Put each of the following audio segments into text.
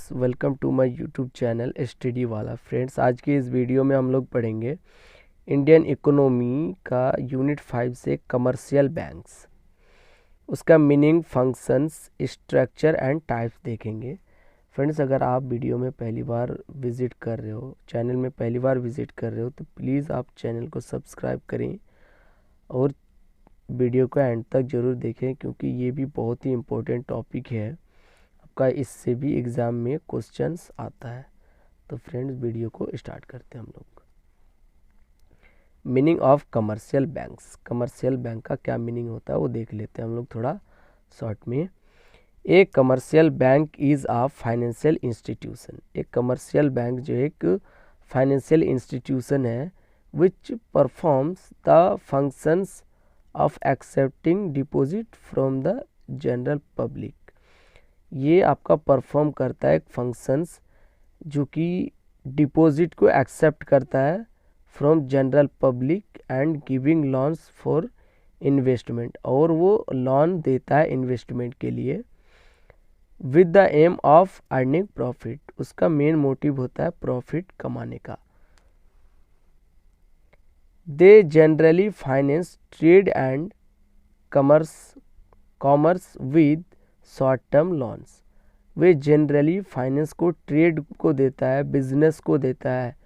Friends, welcome to my YouTube channel study वाला। Friends, आज की इस वीडियो में हम लोग पढ़ेंगे इंडियन इकोनॉमी का यूनिट 5 से कमर्शियल बैंक्स, उसका meaning, functions, structure and types देखेंगे। फ्रेंड्स, अगर आप वीडियो में पहली बार विज़िट कर रहे हो, चैनल में पहली बार विज़िट कर रहे हो, तो प्लीज़ आप चैनल को सब्सक्राइब करें और वीडियो को एंड तक ज़रूर देखें, क्योंकि ये भी बहुत ही इम्पोर्टेंट टॉपिक है का, इससे भी एग्ज़ाम में क्वेश्चंस आता है। तो फ्रेंड्स, वीडियो को स्टार्ट करते हैं हम लोग। Meaning of commercial banks, commercial bank का क्या मीनिंग होता है वो देख लेते हैं हम लोग थोड़ा शॉर्ट में। एक commercial bank is a financial institution. एक कमर्शियल बैंक जो एक फाइनेंशियल इंस्टीट्यूशन है विच performs the functions of accepting deposit from the general public. ये आपका परफॉर्म करता है एक फंक्शंस जो कि डिपॉजिट को एक्सेप्ट करता है from general public and giving loans for investment, और वो लोन देता है इन्वेस्टमेंट के लिए with the aim of earning profit. उसका मेन मोटिव होता है प्रॉफिट कमाने का। They generally finance trade and commerce with short term loans. वे जनरली फाइनेंस को, ट्रेड को देता है, बिजनेस को देता है,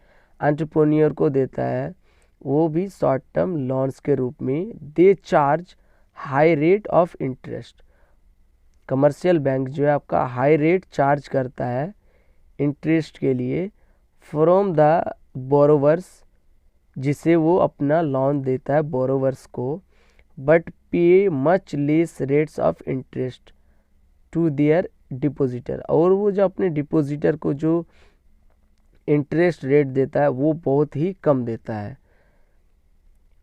एंटरप्रेन्योर को देता है, वो भी शॉर्ट टर्म लोन्स के रूप में। They charge high rate of interest. Commercial bank जो है आपका हाई रेट चार्ज करता है इंटरेस्ट के लिए फ्रॉम द बोरोवर्स, जिसे वो अपना लोन देता है बोरोवर्स को, but pay much less rates of interest to their depositor. और वो जो अपने डिपॉजिटर को जो इंटरेस्ट रेट देता है वो बहुत ही कम देता है।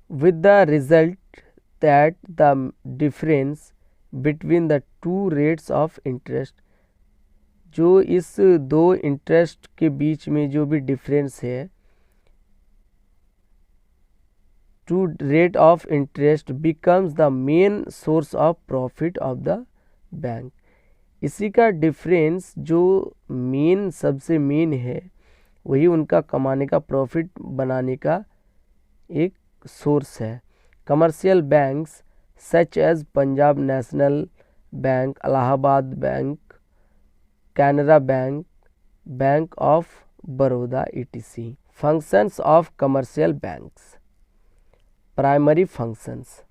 With the result that the difference between the two rates of interest, जो इस दो इंटरेस्ट के बीच में जो भी डिफरेंस है, two rate of interest becomes the main source of profit of the bank. इसी का डिफरेंस जो मेन, सबसे मेन है, वही उनका कमाने का, प्रॉफिट बनाने का एक सोर्स है। Commercial banks such as Punjab national bank, Allahabad bank, Canara bank, bank of Baroda etc. Functions of commercial banks. Primary functions,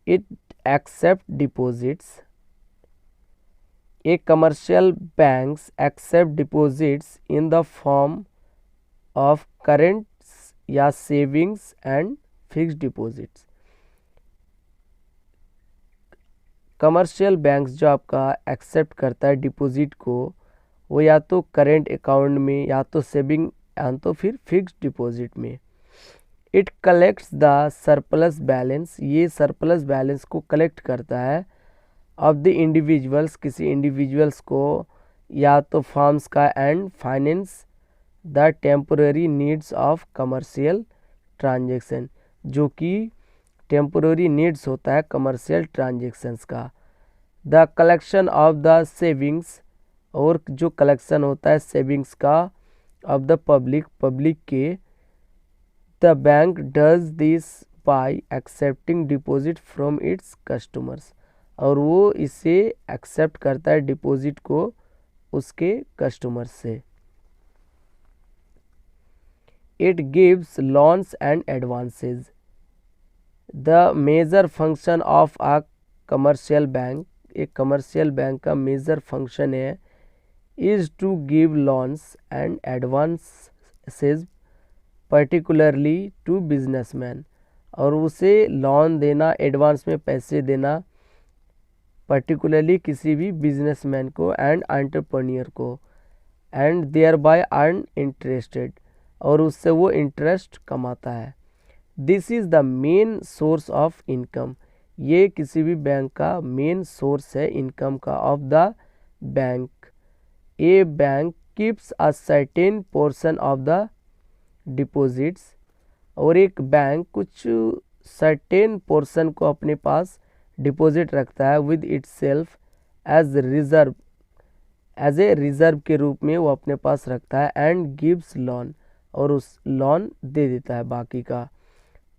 it accept deposits. A commercial banks accept deposits in the form of currents या savings and fixed deposits। Commercial banks जो आपका accept करता है deposit को, वो या तो current account में, या तो सेविंग, या तो फिर फिक्स्ड डिपॉजिट में। It collects the surplus balance. ये सरप्लस बैलेंस को कलेक्ट करता है ऑफ द इंडिविजुअल्स, किसी इंडिविजुअल्स को या तो फर्म्स का, and finance the temporary needs of commercial transaction, जो कि टेम्पोररी नीड्स होता है कमर्शियल ट्रांजेक्शन्स का। The collection of the savings, और जो कलेक्शन होता है सेविंग्स का ऑफ द पब्लिक के। The bank does this by accepting deposit from its customers, और वो इसे एक्सेप्ट करता है डिपॉजिट को उसके कस्टमर से। It gives loans and advances. The major function of a commercial bank, एक कमर्शियल बैंक का मेजर फंक्शन है, is to give loans and advances particularly to businessman, और उसे लोन देना, एडवांस में पैसे देना पर्टिकुलरली किसी भी बिजनेसमैन को एंड एंटरप्रेन्योर को, and thereby earn interested, और उससे वो इंटरेस्ट कमाता है। This is the main source of income. ये किसी भी बैंक का मेन सोर्स है इनकम का of the bank. A bank keeps a certain portion of the deposits, और एक बैंक कुछ सर्टेन पोर्शन को अपने पास डिपॉजिट रखता है with itself as reserve, as a reserve के रूप में वो अपने पास रखता है, एंड गिव्स लोन, और उस लोन दे देता है बाकी का,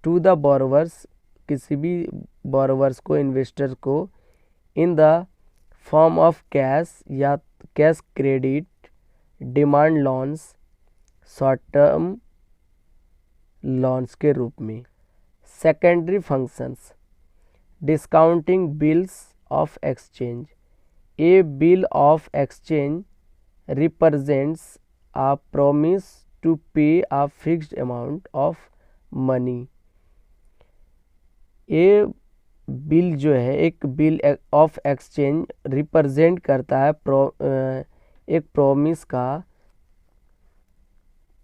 टू द बोरोवर्स, किसी भी बोरोवर्स को, इन्वेस्टर को, in the form of cash या cash credit, demand loans, short term loans के रूप में। Secondary functions, discounting bills of exchange, a bill of exchange represents a promise to pay a fixed amount of money। ये bill जो है, एक bill of exchange represent करता है एक प्रॉमिस का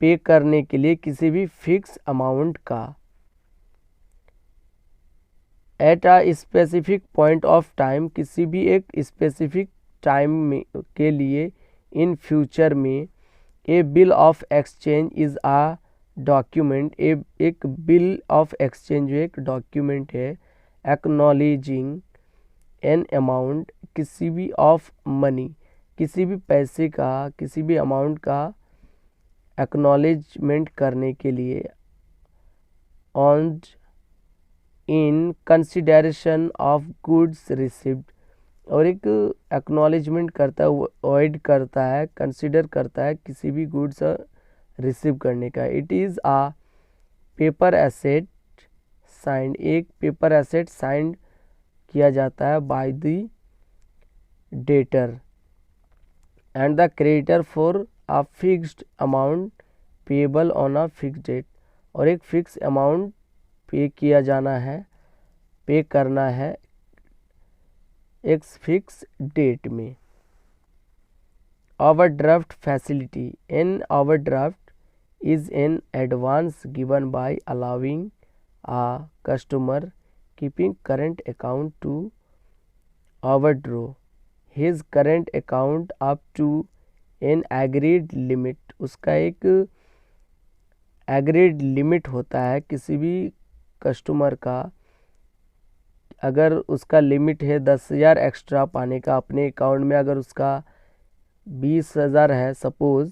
पे करने के लिए किसी भी फिक्स अमाउंट का, at a specific point of time, किसी भी एक स्पेसिफिक टाइम में के लिए, इन फ्यूचर में। A bill of exchange is a document, एक बिल ऑफ एक्सचेंज जो एक डॉक्यूमेंट है, एक्नॉलेजिंग एन अमाउंट, किसी भी ऑफ मनी, किसी भी पैसे का, किसी भी अमाउंट का एक्नॉलेजमेंट करने के लिए, on in consideration of goods received, और एक एक्नॉलेजमेंट करता है, अवॉइड करता है, कंसिडर करता है किसी भी गुड्स रिसीव करने का। It is a paper asset signed, एक पेपर एसेट साइंड किया जाता है by the debtor and the creditor for a fixed amount payable on a fixed date, और एक फिक्स अमाउंट पे किया जाना है, पे करना है एक फिक्स डेट में। Overdraft facility, an overdraft is an advance given by allowing a customer keeping current account to overdraw his current account up to an agreed limit, उसका एक एग्रीड लिमिट होता है किसी भी कस्टमर का, अगर उसका लिमिट है 10,000 एक्स्ट्रा पाने का अपने अकाउंट में, अगर उसका 20,000 है सपोज़,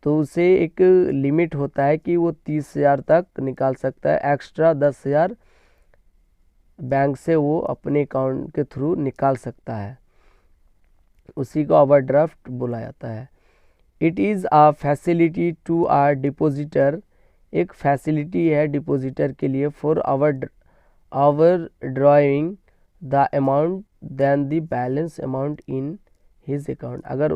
तो उसे एक लिमिट होता है कि वो 30,000 तक निकाल सकता है, एक्स्ट्रा 10,000 बैंक से वो अपने अकाउंट के थ्रू निकाल सकता है, उसी को ओवरड्राफ्ट बोला जाता है। It is a facility to a depositor, एक फैसिलिटी है डिपोजिटर के लिए, for overdrawing the amount than the balance amount in his account, अगर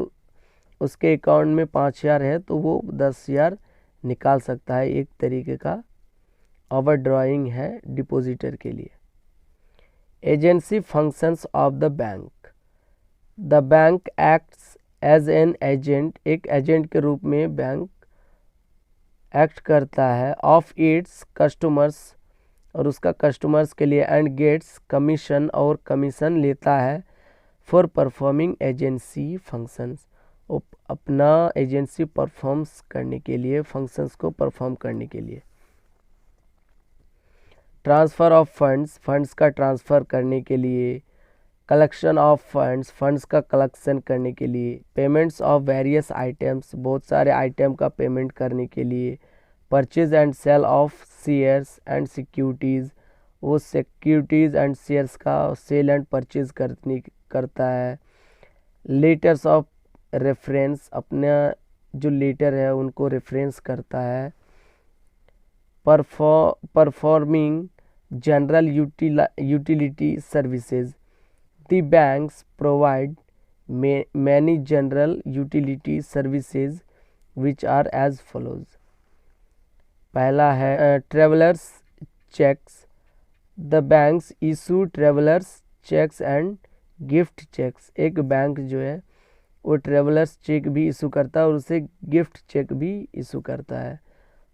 उसके अकाउंट में 5,000 है तो वो 10,000 निकाल सकता है, एक तरीके का ओवर ड्राइंग है डिपोजिटर के लिए। Agency functions of the bank, the bank acts as an agent, एक एजेंट के रूप में बैंक एक्ट करता है, ऑफ इट्स कस्टमर्स, और उसका कस्टमर्स के लिए, एंड गेट्स कमीशन, और कमीशन लेता है, फॉर परफॉर्मिंग एजेंसी फंक्शंस, अपना एजेंसी परफॉर्म्स करने के लिए, फंक्शंस को परफॉर्म करने के लिए। ट्रांसफ़र ऑफ फंड्स, फंड्स का ट्रांसफ़र करने के लिए। कलेक्शन ऑफ फंड्स, फंड्स का कलेक्शन करने के लिए। पेमेंट्स ऑफ वेरियस आइटम्स, बहुत सारे आइटम का पेमेंट करने के लिए। Purchase and sale of shares and securities, वो सिक्योरिटीज़ एंड शेयर्स का सेल एंड परचेज करता है। लेटर्स ऑफ रेफरेंस, अपना जो लेटर है उनको रेफरेंस करता है। Performing general utility services, the banks provide many general utility services which are as follows। पहला है travellers cheques, the banks issue travellers cheques and gift cheques, एक बैंक जो है वो ट्रेवलर्स चेक भी इशू करता है और उसे गिफ्ट चेक भी इशू करता है।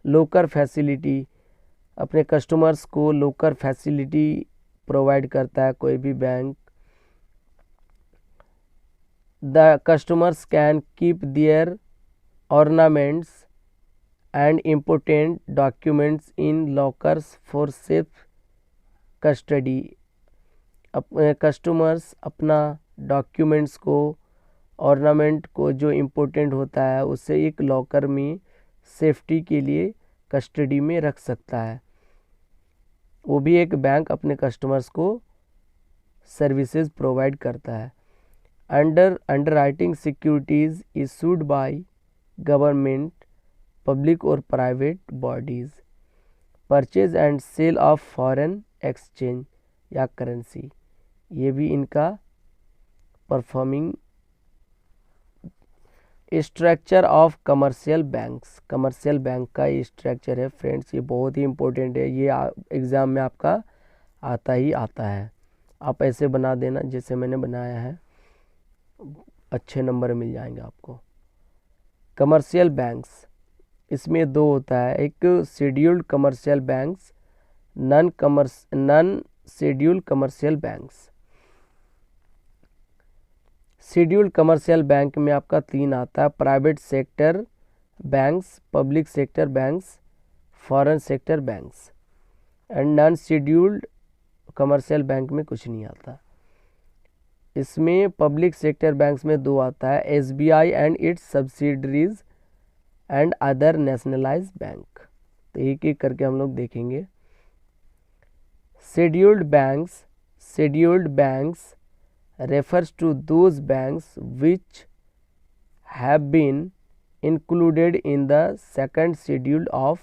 लोकर फैसिलिटी, अपने कस्टमर्स को लोकर फैसिलिटी प्रोवाइड करता है कोई भी bank. The customers can keep their ornaments and important documents in lockers for safe custody। Customers अपना डॉक्यूमेंट्स को ऑर्नामेंट को जो इम्पोर्टेंट होता है उसे एक लॉकर में सेफ्टी के लिए कस्टडी में रख सकता है। वो भी एक बैंक अपने कस्टमर्स को सर्विसेज प्रोवाइड करता है। Underwriting securities issued by government, public और private bodies, purchase and sale of foreign exchange या करेंसी, ये भी इनका performing. Structure of commercial banks, commercial bank का ये स्ट्रक्चर है फ्रेंड्स, ये बहुत ही इम्पोर्टेंट है, ये एग्ज़ाम में आपका आता ही आता है। आप ऐसे बना देना जैसे मैंने बनाया है, अच्छे नंबर मिल जाएंगे आपको। कमर्शियल बैंक्स, इसमें दो होता है, एक scheduled commercial banks, non scheduled commercial banks. Scheduled commercial bank में आपका 3 आता है, private sector banks, public sector banks, foreign sector banks. And non scheduled commercial bank में कुछ नहीं आता। इसमें पब्लिक सेक्टर बैंक्स में 2 आता है, SBI and it's subsidiaries and other nationalised bank. तो एक एक करके हम लोग देखेंगे। Scheduled banks refers to those banks which have been included in the second schedule of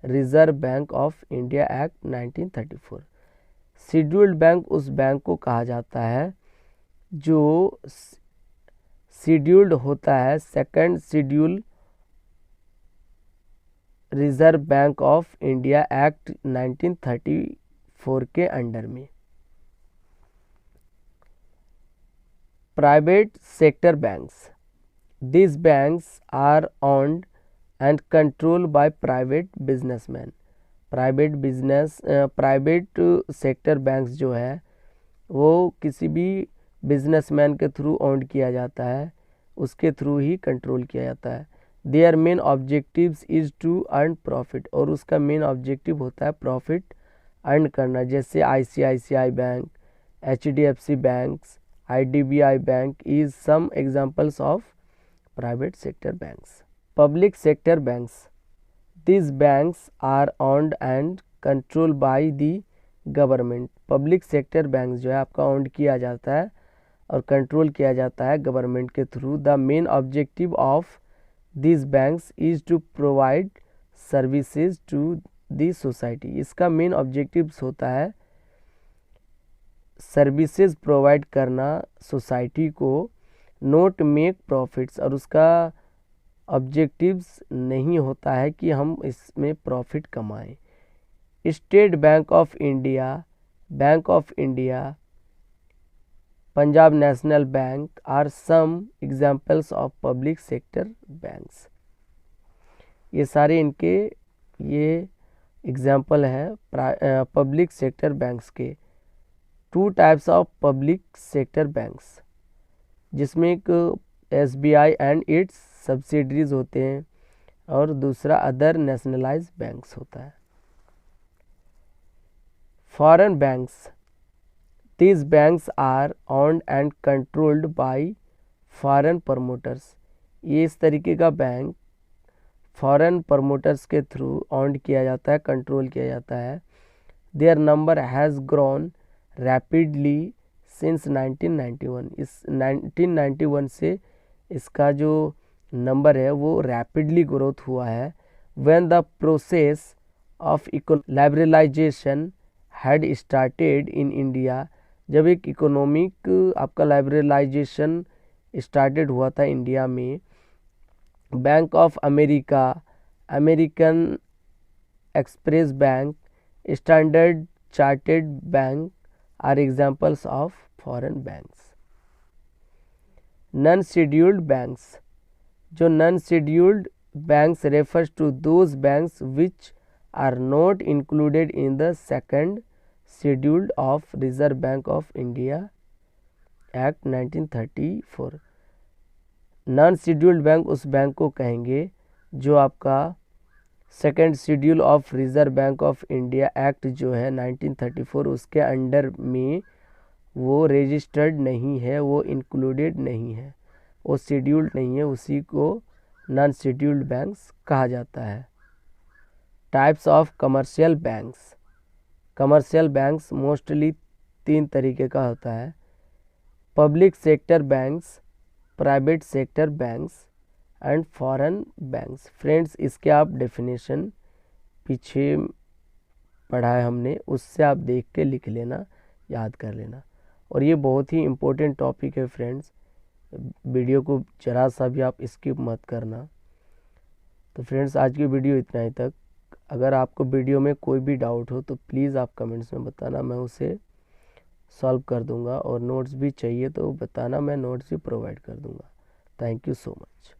Reserve Bank of India Act 1934। Scheduled bank उस बैंक को कहा जाता है जो शेड्यूल्ड होता है second schedule reserve Bank of India Act 1934 के under में। Private sector banks, these banks are owned and controlled by private businessmen। Private sector banks जो है वो किसी भी बिजनेसमैन के थ्रू ओन्ड किया जाता है, उसके थ्रू ही कंट्रोल किया जाता है। Their main objectives is to earn profit, और उसका मेन ऑब्जेक्टिव होता है प्रॉफिट अर्न करना, जैसे ICICI bank, HDFC banks, IDBI Bank is some examples of private sector banks। Public sector banks, these banks are owned and controlled by the government। Public sector banks जो है आपका owned किया जाता है और control किया जाता है गवर्नमेंट के through. The main objective of these banks is to provide services to the society। इसका मेन ऑब्जेक्टिव्स होता है सर्विसेज प्रोवाइड करना सोसाइटी को, नोट मेक प्रॉफिट्स, और उसका ऑब्जेक्टिव्स नहीं होता है कि हम इसमें प्रॉफिट कमाएं। State Bank of India, Punjab national Bank are some examples of public sector banks. ये सारे इनके ये एग्जाम्पल है पब्लिक सेक्टर बैंक्स के। 2 types of public sector banks, जिसमें एक SBI एंड इट्स सब्सिडरीज होते हैं और दूसरा अदर नेशनलाइज्ड बैंक्स होता है। Foreign banks, these banks are owned and controlled by foreign promoters. ये इस तरीके का बैंक फॉरेन प्रमोटर्स के थ्रू ऑन्ड किया जाता है, कंट्रोल किया जाता है। Their number has grown rapidly since 1991। इस 1991 से इसका जो नंबर है वो रैपिडली ग्रोथ हुआ है। When the process of liberalisation had started in India, जब एक इकोनॉमिक आपका लिबरलाइजेशन स्टार्टेड हुआ था इंडिया में। Bank of America, American Express bank, Standard Chartered bank are examples of foreign banks. Non scheduled banks, जो non scheduled banks refers to those banks which are not included in the second scheduled of Reserve Bank of India Act 1934। Non scheduled bank उस bank को कहेंगे जो आपका second schedule of Reserve Bank of India Act जो है 1934 उसके under में वो रजिस्टर्ड नहीं है, वो इंक्लूडेड नहीं है, वो शेड्यूल्ड नहीं है, उसी को नॉन शेड्यूल्ड बैंक्स कहा जाता है। Types of commercial banks. Commercial banks mostly 3 तरीके का होता है, public sector banks, private sector banks and foreign banks. Friends, इसके आप डेफिनेशन पीछे पढ़ा है हमने, उससे आप देख के लिख लेना, याद कर लेना। और ये बहुत ही इम्पोर्टेंट टॉपिक है फ्रेंड्स, वीडियो को जरा सा भी आप स्किप मत करना। तो फ्रेंड्स, आज की वीडियो इतना ही तक। अगर आपको वीडियो में कोई भी डाउट हो तो प्लीज़ आप कमेंट्स में बताना, मैं उसे सॉल्व कर दूंगा। और नोट्स भी चाहिए तो बताना, मैं नोट्स भी प्रोवाइड कर दूंगा। Thank you so much.